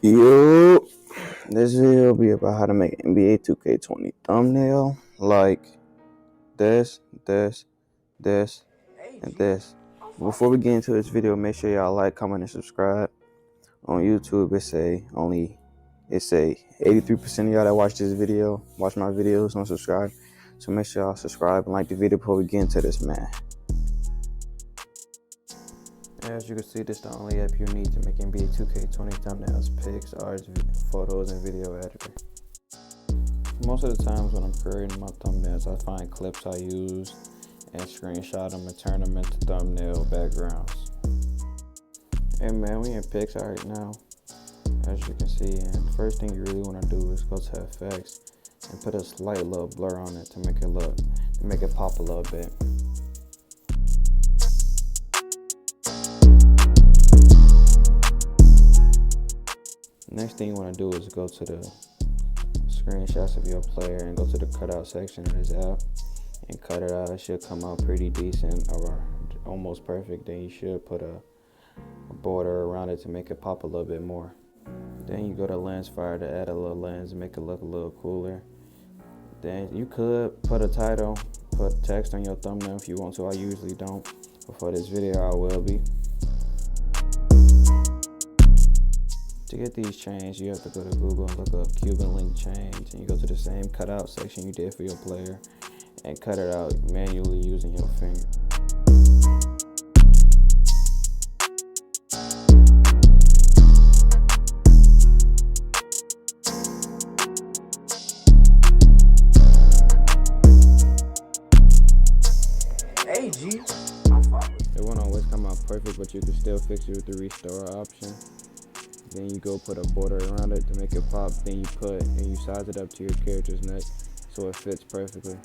Yo, this video will be about how to make NBA 2K20 thumbnail like this, and this. Before we get into this video, make sure y'all like, comment, and subscribe. On YouTube, it say 83% of y'all that watch this video, watch my videos, don't subscribe. So make sure y'all subscribe and like the video before we get into this, man. As you can see, this is the only app you need to make NBA 2K20 thumbnails, pics, arts, photos, and video editor. Most of the times when I'm creating my thumbnails, I find clips I use and screenshot them and turn them into thumbnail backgrounds. And man, we in Pixar right now, as you can see, and the first thing you really want to do is go to effects and put a slight little blur on it to make it pop a little bit. Next thing you want to do is go to the screenshots of your player and go to the cutout section of this app and cut it out. It should come out pretty decent or almost perfect. Then you should put a border around it to make it pop a little bit more. Then you go to lens fire to add a little lens and make it look a little cooler. Then you could put a title, put text on your thumbnail if you want to. I usually don't, but for this video I will be. To get these chains, you have to go to Google and look up Cuban link chains, and you go to the same cutout section you did for your player and cut it out manually using your finger. Hey G, It won't always come out perfect, but you can still fix it with the restore option. Then you go put a border around it to make it pop. Then you size it up to your character's neck so it fits perfectly.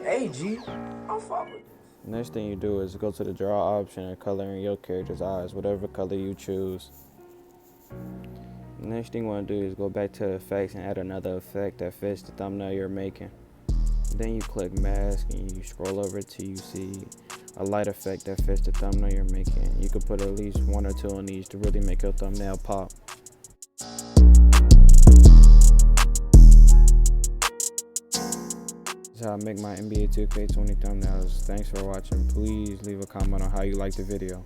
hey G, I'm fuck with this. Next thing you do is go to the draw option and color in your character's eyes, whatever color you choose. Next thing you want to do is go back to the effects and add another effect that fits the thumbnail you're making. Then you click mask and you scroll over till you see a light effect that fits the thumbnail you're making. You can put at least 1 or 2 on these to really make your thumbnail pop. This is how I make my NBA 2K20 thumbnails. Thanks for watching. Please leave a comment on how you like the video.